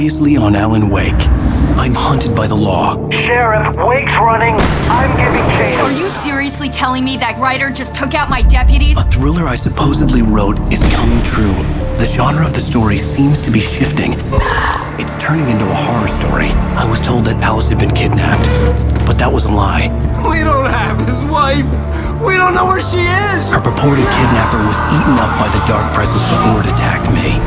Previously on Alan Wake. I'm hunted by the law. Sheriff, Wake's running. I'm giving chase. Are you seriously telling me that writer just took out my deputies? A thriller I supposedly wrote is coming true. The genre of the story seems to be shifting. It's turning into a horror story. I was told that Alice had been kidnapped, but that was a lie. We don't have his wife. We don't know where she is. Her purported kidnapper was eaten up by the dark presence before it attacked me.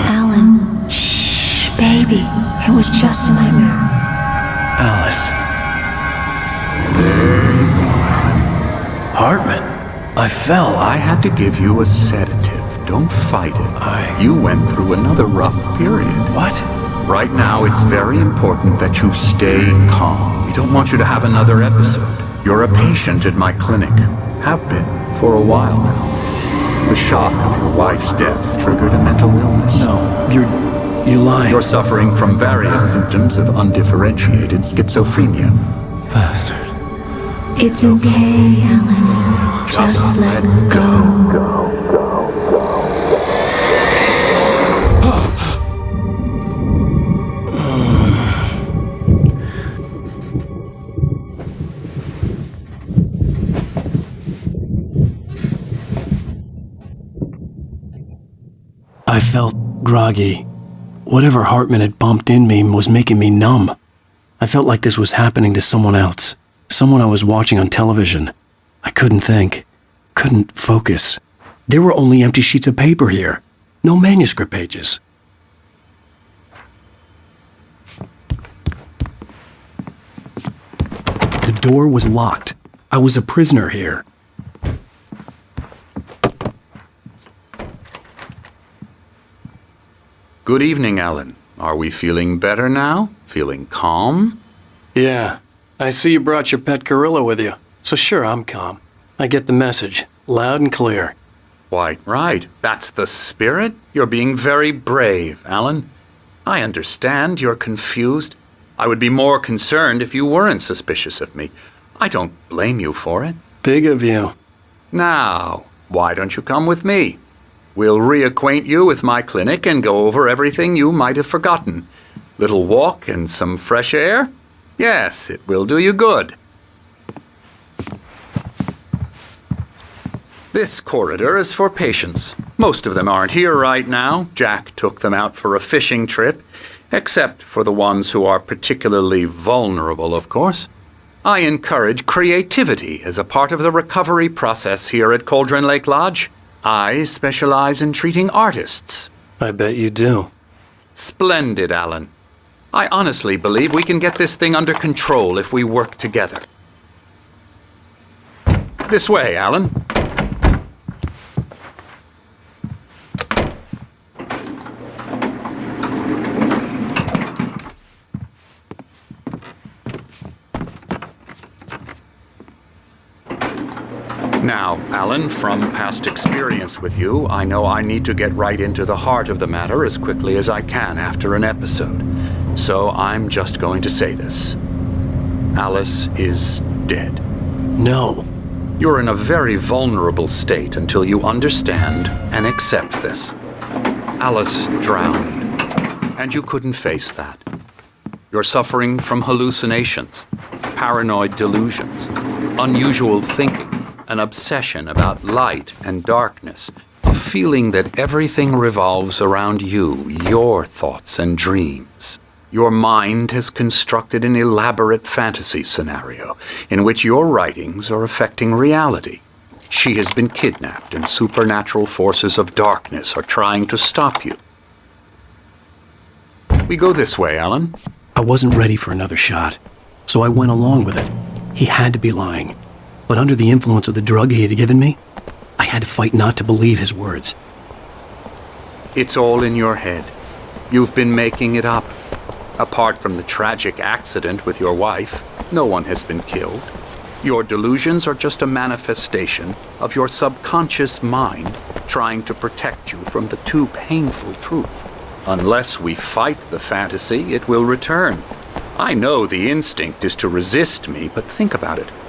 Alan, shh, baby. It was just a nightmare. Alice. There you go, Alan. Hartman. I fell. I had to give you a sedative. Don't fight it. You went through another rough period. What? Right now, it's very important that you stay calm. We don't want you to have another episode. You're a patient at my clinic. Have been for a while now. The shock of your wife's death triggered a mental illness. No, you're lying. You're suffering from various symptoms of undifferentiated schizophrenia. Bastard. It's okay, Alan. Just let go. I felt groggy. Whatever Hartman had bumped in me was making me numb. I felt like this was happening to someone else. Someone I was watching on television. I couldn't think. Couldn't focus. There were only empty sheets of paper here. No manuscript pages. The door was locked. I was a prisoner here. Good evening, Alan. Are we feeling better now? Feeling calm? Yeah. I see you brought your pet gorilla with you. So sure, I'm calm. I get the message. Loud and clear. Why, right. That's the spirit. You're being very brave, Alan. I understand you're confused. I would be more concerned if you weren't suspicious of me. I don't blame you for it. Big of you. Now, why don't you come with me? We'll reacquaint you with my clinic and go over everything you might have forgotten. Little walk and some fresh air? Yes, it will do you good. This corridor is for patients. Most of them aren't here right now. Jack took them out for a fishing trip, except for the ones who are particularly vulnerable, of course. I encourage creativity as a part of the recovery process here at Cauldron Lake Lodge. I specialize in treating artists. I bet you do. Splendid, Alan. I honestly believe we can get this thing under control if we work together. This way, Alan. Now, Alan, from past experience with you, I know I need to get right into the heart of the matter as quickly as I can after an episode. So I'm just going to say this. Alice is dead. No. You're in a very vulnerable state until you understand and accept this. Alice drowned, and you couldn't face that. You're suffering from hallucinations, paranoid delusions, unusual thinking, an obsession about light and darkness, a feeling that everything revolves around you, your thoughts and dreams. Your mind has constructed an elaborate fantasy scenario in which your writings are affecting reality. She has been kidnapped and supernatural forces of darkness are trying to stop you. We go this way, Alan. I wasn't ready for another shot, so I went along with it. He had to be lying. But under the influence of the drug he had given me, I had to fight not to believe his words. It's all in your head. You've been making it up. Apart from the tragic accident with your wife, no one has been killed. Your delusions are just a manifestation of your subconscious mind trying to protect you from the too painful truth. Unless we fight the fantasy, it will return. I know the instinct is to resist me, but think about it.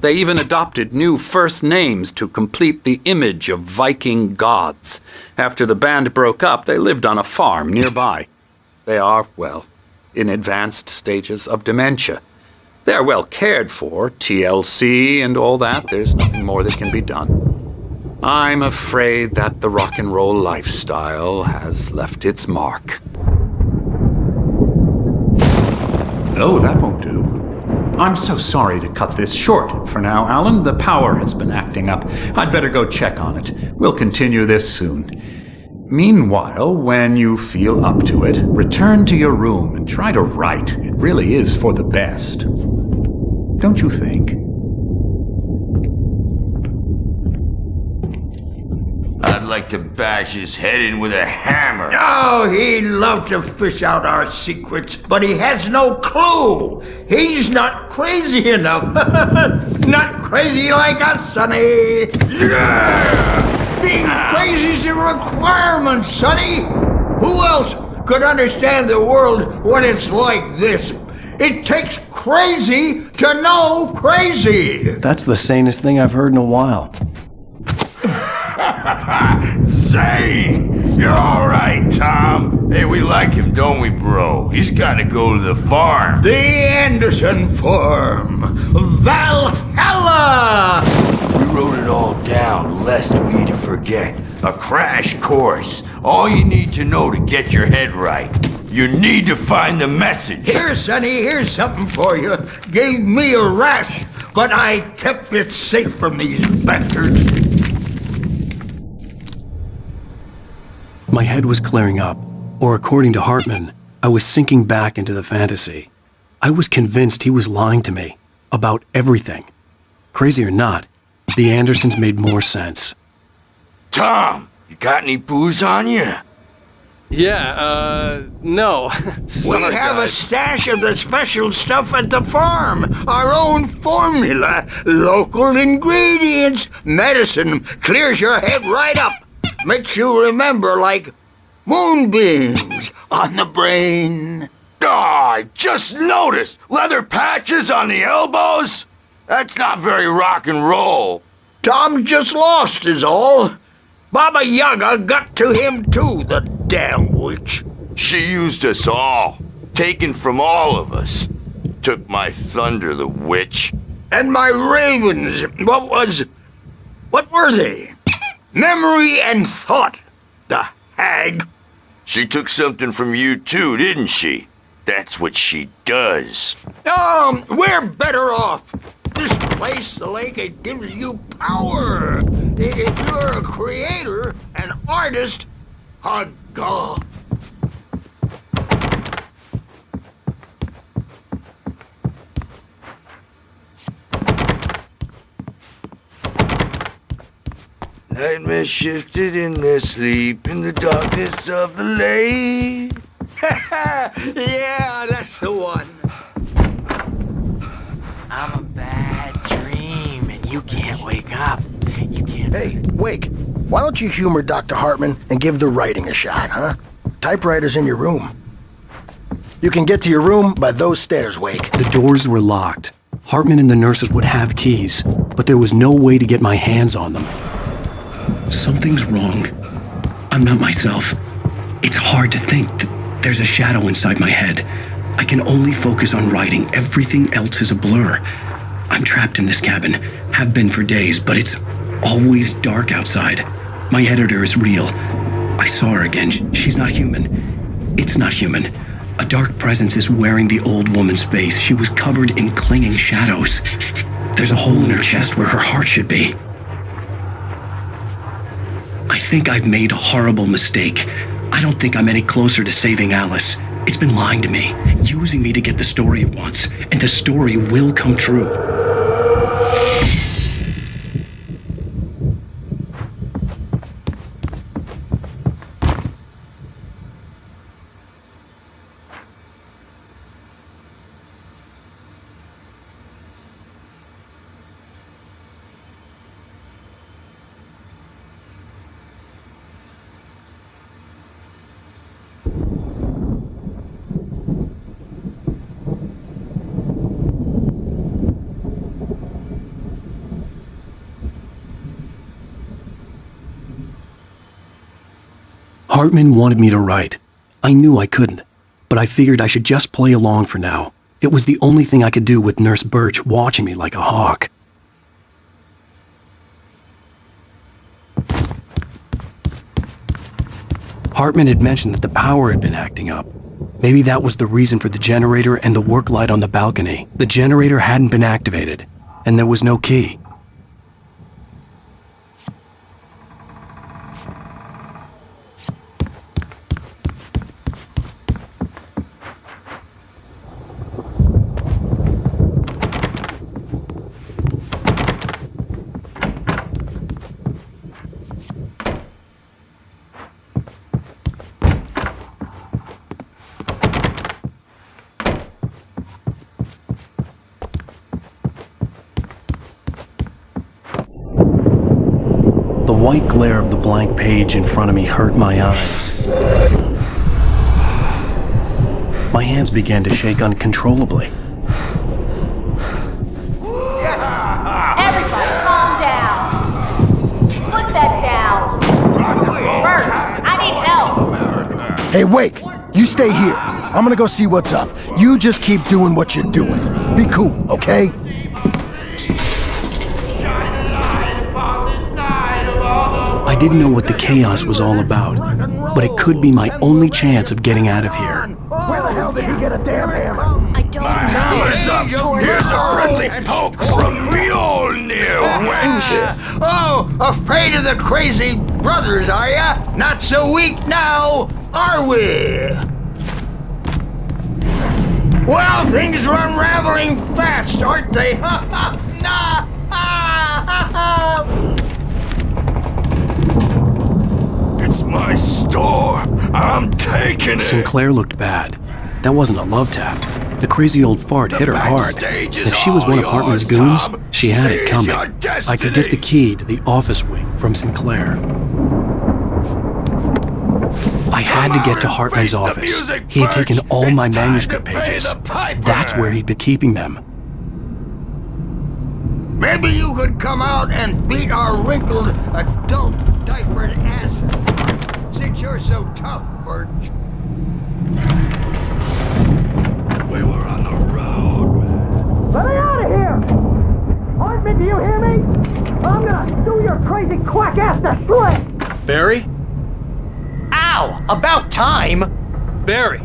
They even adopted new first names to complete the image of Viking gods. After the band broke up, they lived on a farm nearby. They are, well, in advanced stages of dementia. They're well cared for, TLC and all that. There's nothing more that can be done. I'm afraid that the rock and roll lifestyle has left its mark. Oh, that won't do. I'm so sorry to cut this short for now, Alan. The power has been acting up. I'd better go check on it. We'll continue this soon. Meanwhile, when you feel up to it, return to your room and try to write. It really is for the best. Don't you think? I'd like to bash his head in with a hammer. Oh, he'd love to fish out our secrets, but he has no clue. He's not crazy enough. Not crazy like us, Sonny. Yeah! Being crazy's a requirement, Sonny. Who else could understand the world when it's like this? It takes crazy to know crazy. That's the sanest thing I've heard in a while. Sane! You're alright, Tom. Hey, we like him, don't we, bro? He's gotta go to the farm. The Anderson Farm. Valhalla! We wrote it all down, lest we to forget. A crash course. All you need to know to get your head right. You need to find the message. Here, Sonny, here's something for you. Gave me a rash, but I kept it safe from these bastards. My head was clearing up, or according to Hartman, I was sinking back into the fantasy. I was convinced he was lying to me about everything. Crazy or not, the Andersons made more sense. Tom, you got any booze on you? Yeah, no. We have a stash of the special stuff at the farm. Our own formula. Local ingredients. Medicine clears your head right up. Makes you remember like moonbeams on the brain. Oh, I just noticed. Leather patches on the elbows? That's not very rock and roll. Tom just lost is all. Baba Yaga got to him too, the damn witch. She used us all. Taken from all of us. Took my thunder, the witch. And my ravens, what were they? Memory and thought, the hag. She took something from you too, didn't she? That's what she does. We're better off. This place, the lake, it gives you power. If you're a creator, an artist, a god. Nightmare shifted in their sleep in the darkness of the lake. Yeah, that's the one. I'm a bad dream, and you can't wake up. You can't... Hey, Wake, why don't you humor Dr. Hartman and give the writing a shot, huh? Typewriter's in your room. You can get to your room by those stairs, Wake. The doors were locked. Hartman and the nurses would have keys, but there was no way to get my hands on them. Something's wrong. I'm not myself. It's hard to think that there's a shadow inside my head. I can only focus on writing. Everything else is a blur. I'm trapped in this cabin, have been for days, but it's always dark outside. My editor is real. I saw her again. She's not human. It's not human. A dark presence is wearing the old woman's face. She was covered in clinging shadows. There's a hole in her chest where her heart should be. I think I've made a horrible mistake. I don't think I'm any closer to saving Alice. It's been lying to me, using me to get the story it wants, and the story will come true. Hartman wanted me to write. I knew I couldn't, but I figured I should just play along for now. It was the only thing I could do with Nurse Birch watching me like a hawk. Hartman had mentioned that the power had been acting up. Maybe that was the reason for the generator and the work light on the balcony. The generator hadn't been activated, and there was no key. The white glare of the blank page in front of me hurt my eyes. My hands began to shake uncontrollably. Everybody, calm down. Put that down. Bert, I need help. Hey, Wake, you stay here. I'm gonna go see what's up. You just keep doing what you're doing. Be cool, okay? I didn't know what the chaos was all about, but it could be my only chance of getting out of here. Where the hell did he get a damn hammer? I don't know. Here's a friendly poke from Mjolnir, wench! Oh, afraid of the crazy brothers, are ya? Not so weak now, are we? Well, things are unraveling fast, aren't they? Ha ha! Nah! Ah, ha, ha. It's my store. I'm taking it. Sinclair looked bad. That wasn't a love tap. The crazy old fart hit her hard. If she was one of Hartman's goons, she had it coming. I could get the key to the office wing from Sinclair. I had to get to Hartman's office. He had taken all my manuscript pages. That's where he'd been keeping them. Maybe you could come out and beat our wrinkled, adult, diapered asses. Since you're so tough, Birch. We were on the road. Let me out of here! Hartman, do you hear me? I'm gonna sue your crazy quack ass to shreds! Barry? Ow! About time! Barry!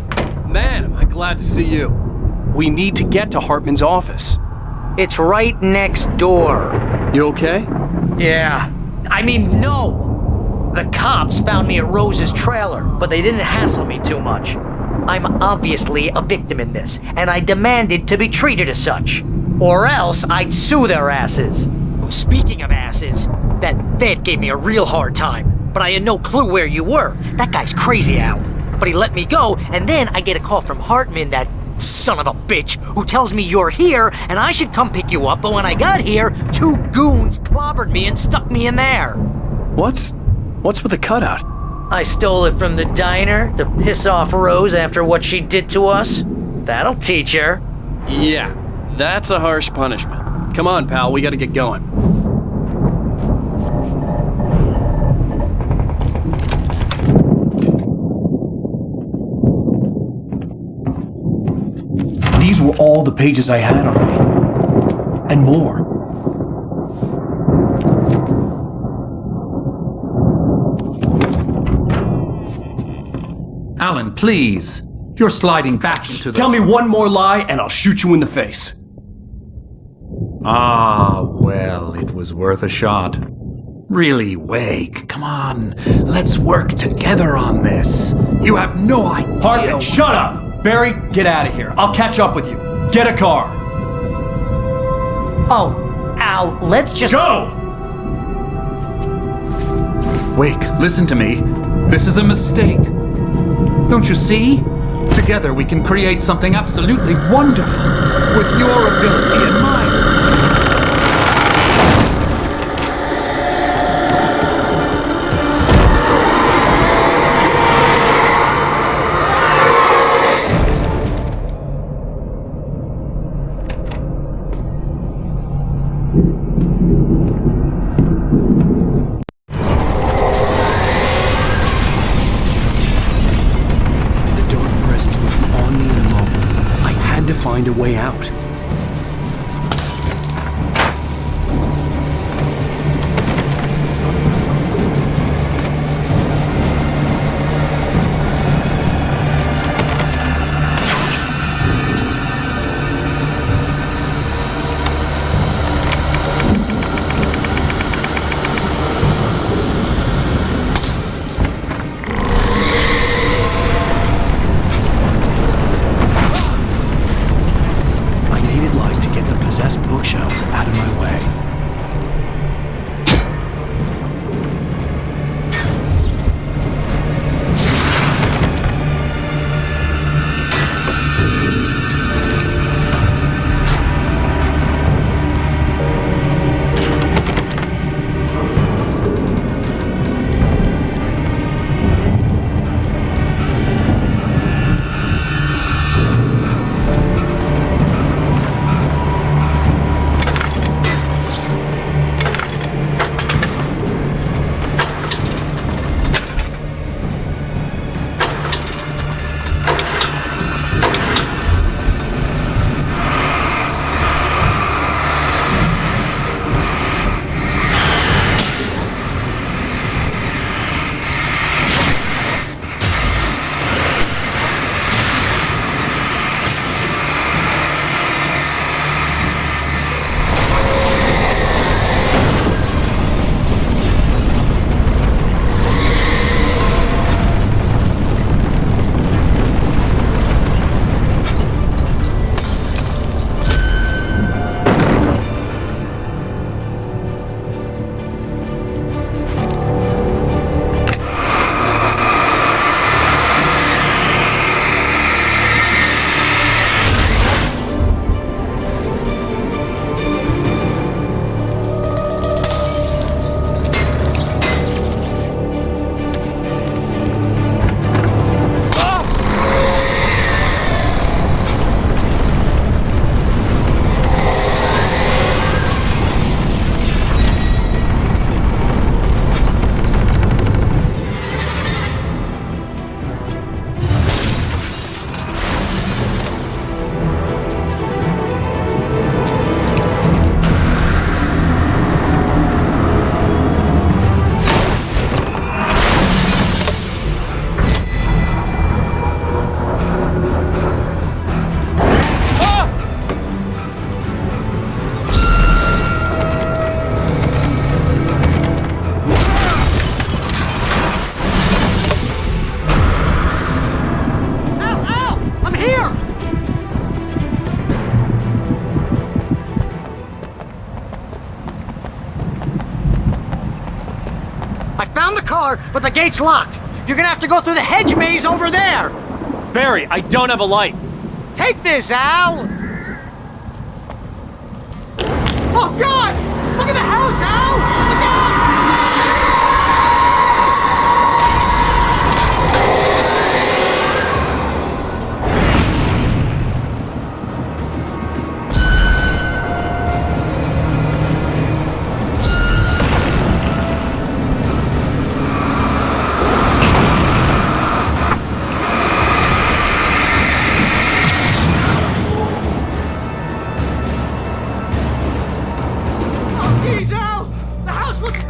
Man, am I glad to see you. We need to get to Hartman's office. It's right next door. You okay? Yeah. I mean, no! The cops found me at Rose's trailer, but they didn't hassle me too much. I'm obviously a victim in this, and I demanded to be treated as such. Or else I'd sue their asses. Speaking of asses, that vet gave me a real hard time, but I had no clue where you were. That guy's crazy, Al. But he let me go, and then I get a call from Hartman, that son of a bitch, who tells me you're here and I should come pick you up, but when I got here, 2 goons clobbered me and stuck me in there. What's with the cutout? I stole it from the diner to piss off Rose after what she did to us. That'll teach her. Yeah, that's a harsh punishment. Come on, pal, we gotta get going. These were all the pages I had on me. And more. Alan, please. You're sliding back into the... Tell me one more lie and I'll shoot you in the face. Ah, well, it was worth a shot. Really, Wake, come on. Let's work together on this. You have no idea... Hartman, shut up! Barry, get out of here. I'll catch up with you. Get a car. Oh, Al, let's just... Go! Wake, listen to me. This is a mistake. Don't you see? Together we can create something absolutely wonderful, with your ability in mind. find a way out. Bookshelves out of my way. Found the car, but the gate's locked. You're gonna have to go through the hedge maze over there. Barry, I don't have a light. Take this, Al. Oh, God! Look at the house, Al! Look out! Jeez, Al! The house looks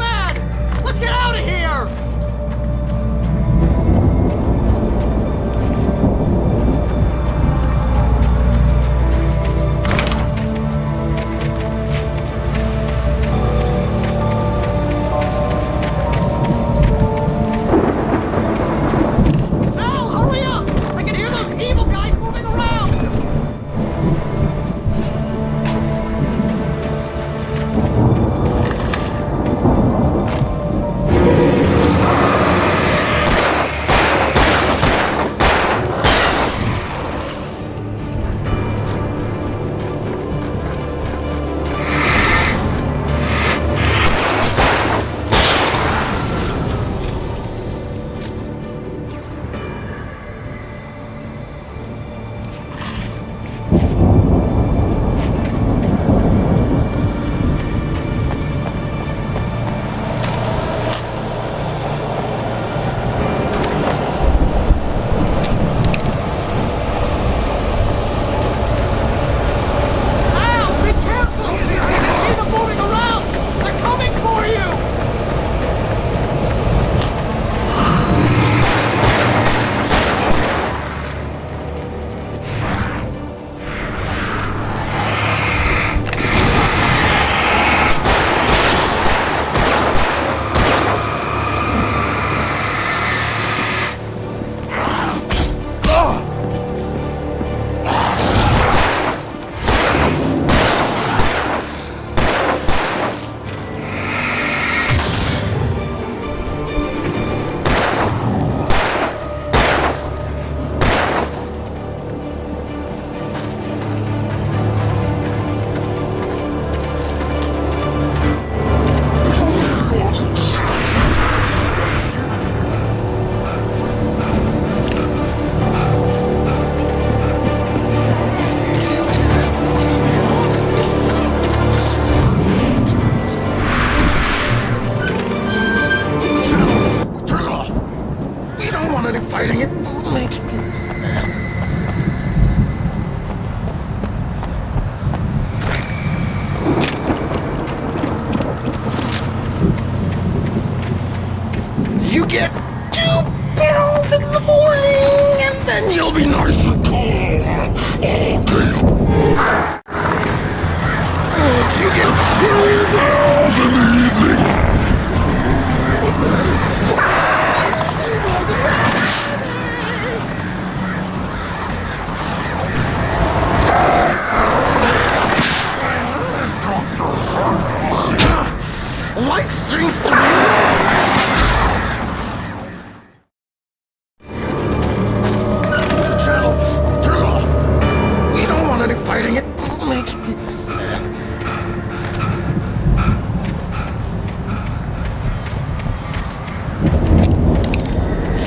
fighting it makes people mad.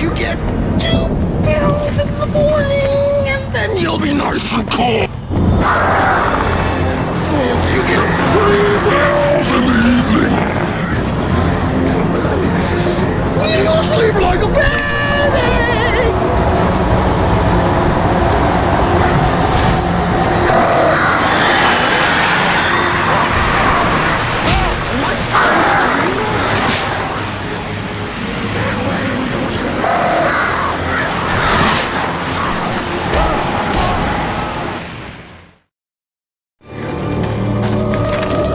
You get 2 pills in the morning, and then you'll be nice and cold. You get 3 pills in the evening. You'll sleep like a baby.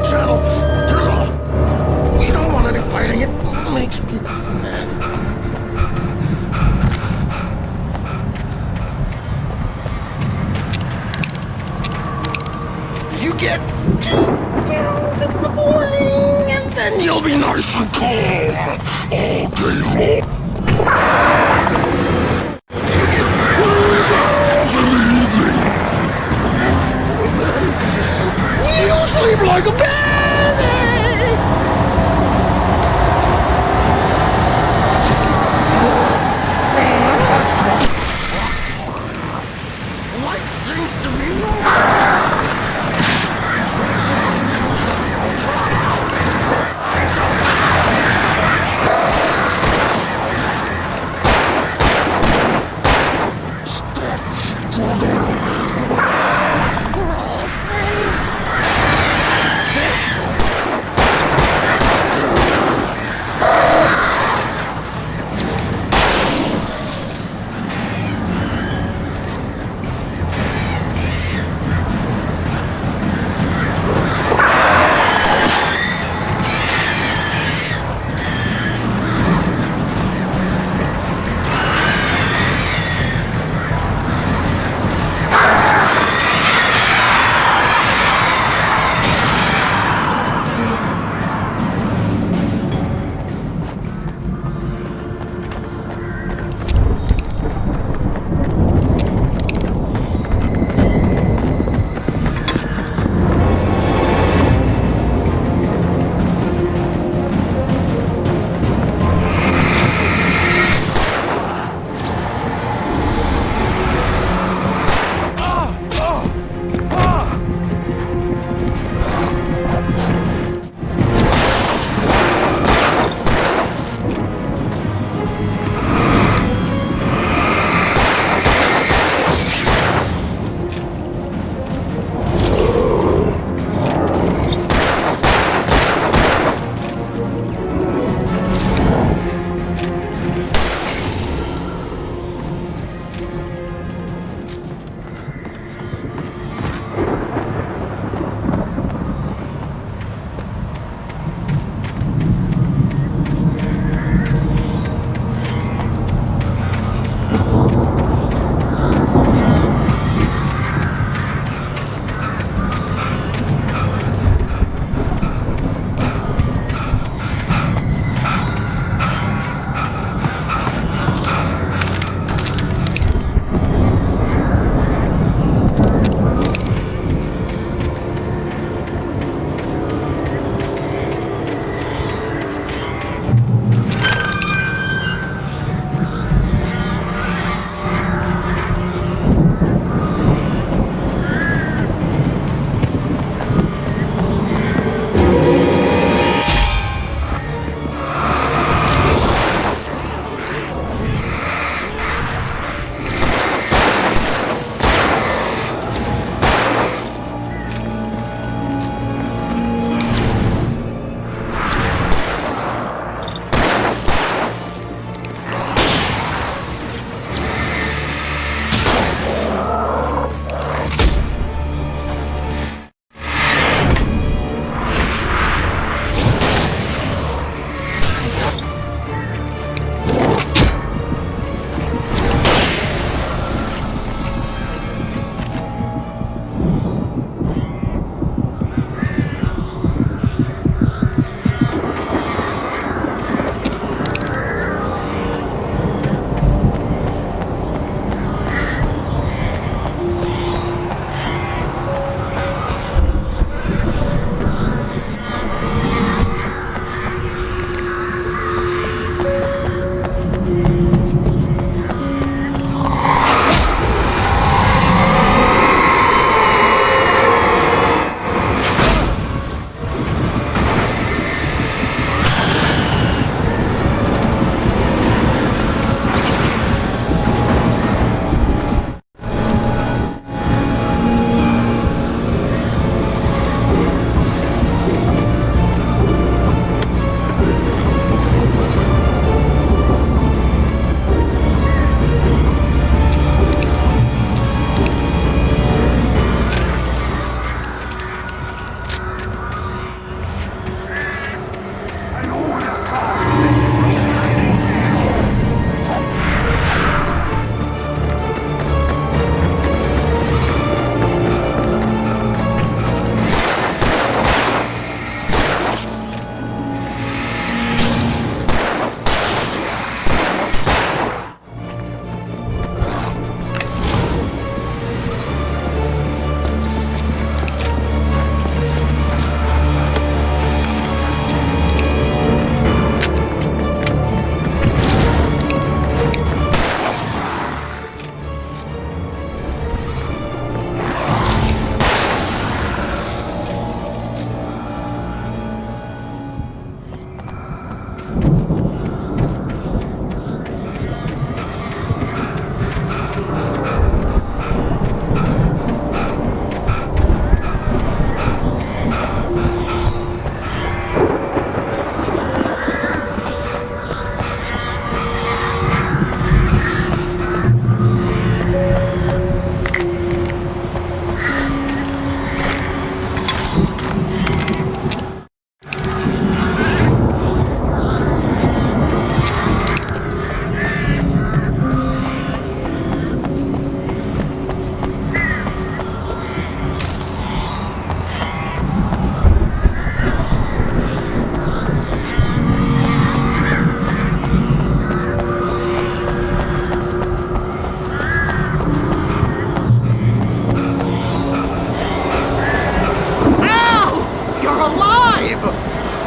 Turn off. We don't want any fighting. It makes people mad. You get 2 pills in the morning, and then you'll be nice and calm all day long. You get 3 pills in the evening. You'll sleep like a baby. Like things to be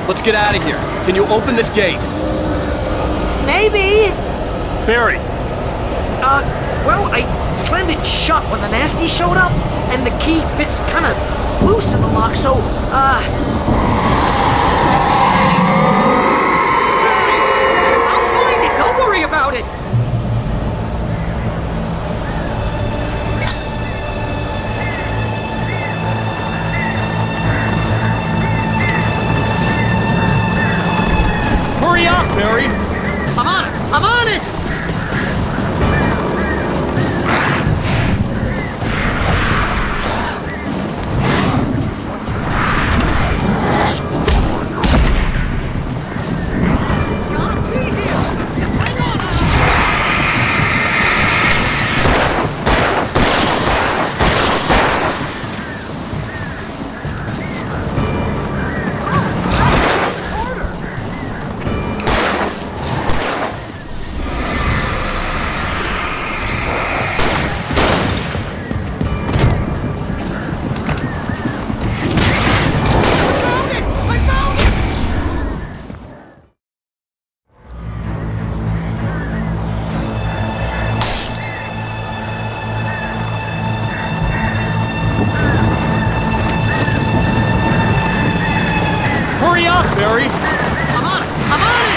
Let's get out of here. Can you open this gate? Maybe. Barry, Well, I slammed it shut when the nasty showed up, and the key fits kind of loose in the lock, so, I'll find it. Don't worry about it. hurry up, Barry! I'm on it. I'm on it. Hurry up, Barry! I'm on it. I'm on it.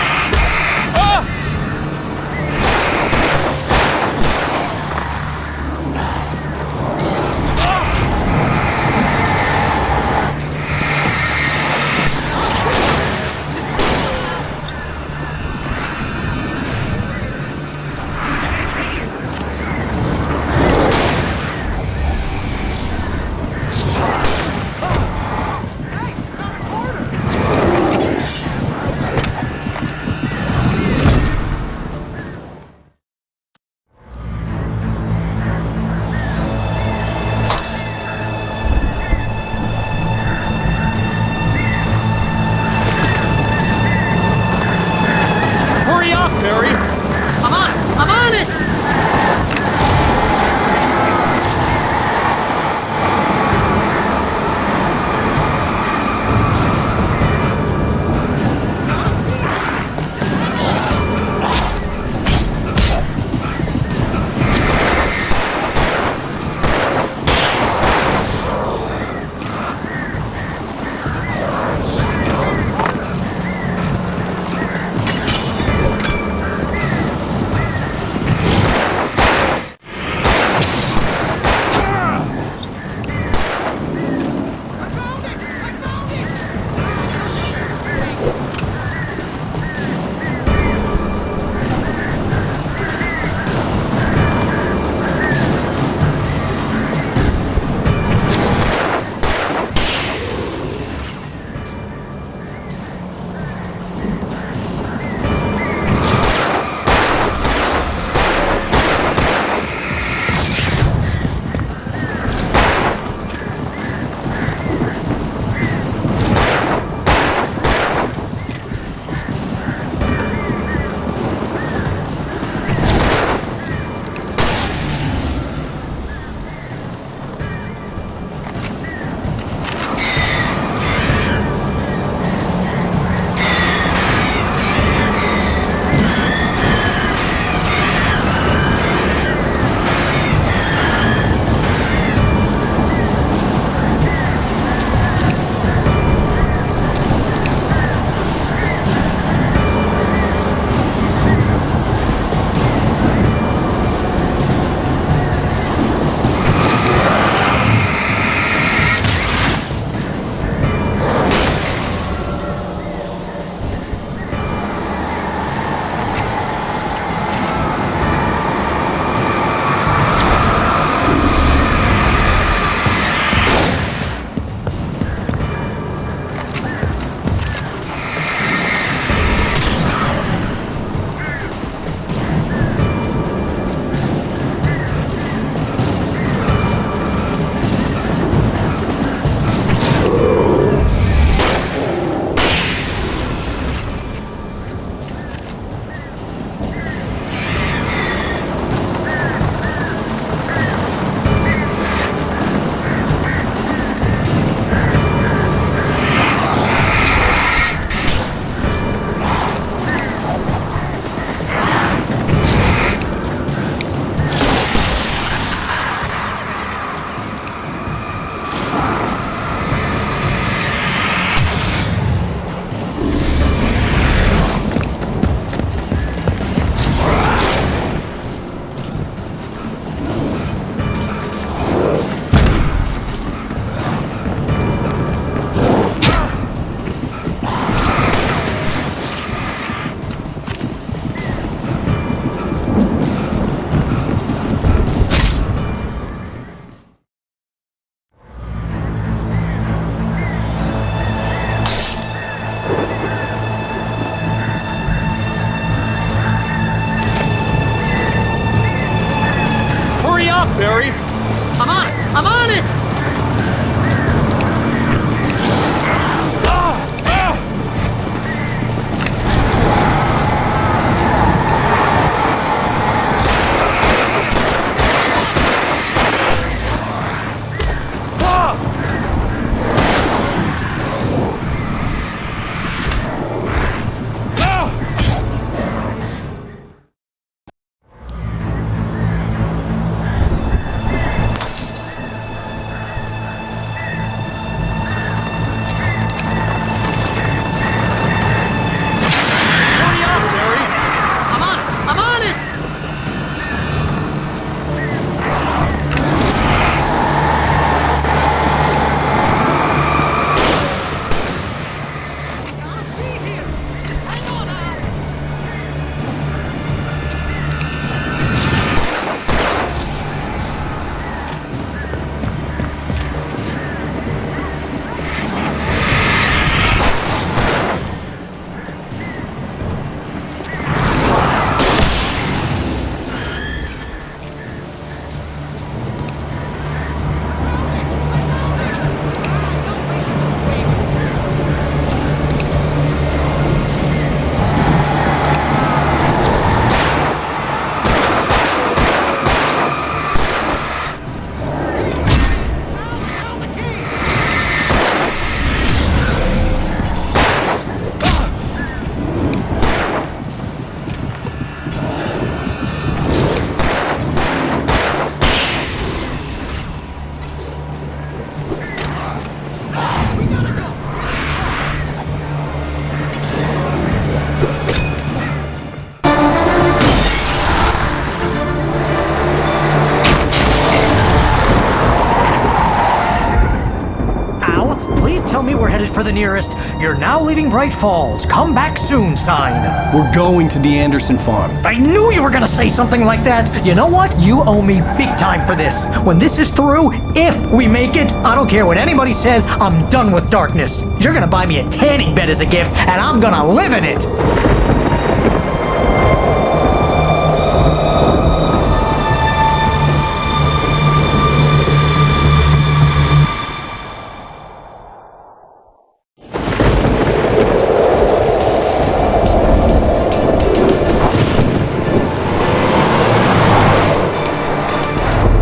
tell me we're headed for the nearest "You're now leaving Bright Falls. Come back soon" sign. We're going to the Anderson farm. I knew you were gonna say something like that. You know what? You owe me big time for this. When this is through, if we make it, I don't care what anybody says, I'm done with darkness. You're gonna buy me a tanning bed as a gift, and I'm gonna live in it.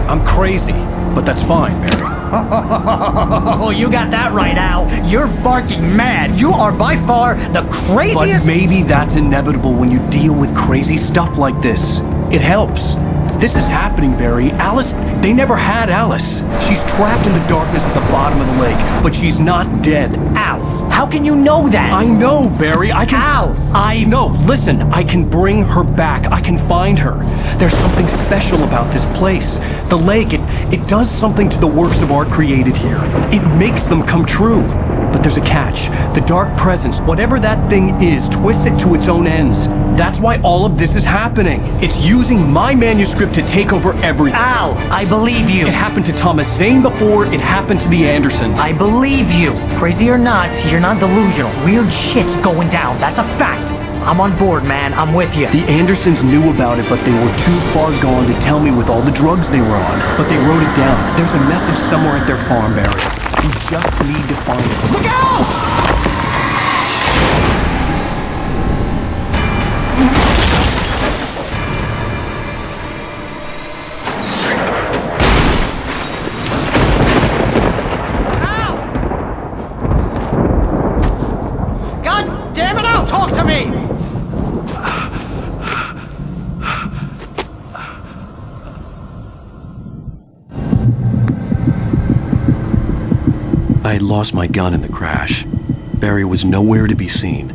I'm crazy, but that's fine, Barry. Oh, you got that right, Al. You're barking mad. You are by far the craziest. But maybe that's inevitable when you deal with crazy stuff like this. It helps. This is happening, Barry. Alice, they never had Alice. She's trapped in the darkness at the bottom of the lake, but she's not dead. Al, how can you know that? I know, Barry. I can... Al, No, listen. I can bring her back. I can find her. There's something special about this place. The lake, it does something to the works of art created here. It makes them come true. But there's a catch. The dark presence, whatever that thing is, twists it to its own ends. That's why all of this is happening. It's using my manuscript to take over everything. Al, I believe you. It happened to Thomas Zane before, it happened to the Andersons. I believe you. Crazy or not, you're not delusional. Weird shit's going down. That's a fact. I'm on board, man. I'm with you. The Andersons knew about it, but they were too far gone to tell me with all the drugs they were on. But they wrote it down. There's a message somewhere at their farm, Barry. We just need to find it. Look out! God damn it, Al! Talk to me! I had lost my gun in the crash. Barry was nowhere to be seen.